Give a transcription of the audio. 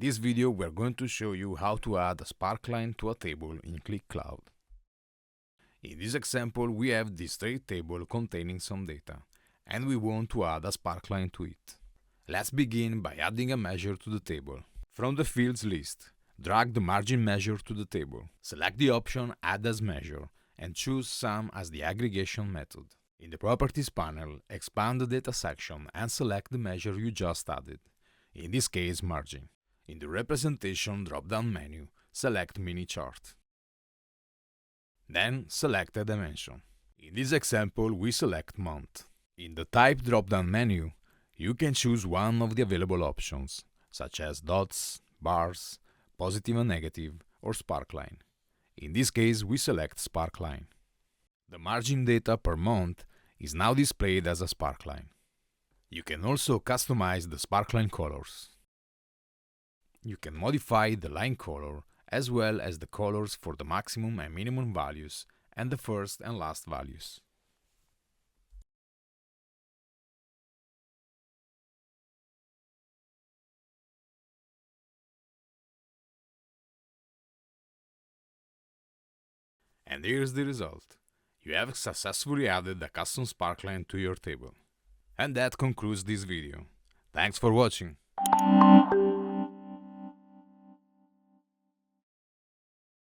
this video we are going to show you how to add a Sparkline to a table in Qlik Cloud. In this example we have this straight table containing some data, and we want to add a Sparkline to it. Let's begin by adding a measure to the table. From the fields list, drag the margin measure to the table. Select the option Add as Measure and choose Sum as the aggregation method. In the Properties panel, expand the data section and select the measure you just added, in this case margin. In the Representation drop-down menu, select Mini Chart. Then select a dimension. In this example we select month. In the Type drop-down menu, you can choose one of the available options, such as dots, bars, positive and negative, or Sparkline. In this case we select Sparkline. The margin data per month is now displayed as a Sparkline. You can also customize the Sparkline colors. You can modify the line color as well as the colors for the maximum and minimum values and the first and last values. And here's the result. You have successfully added a custom Sparkline to your table. And that concludes this video. Thanks for watching.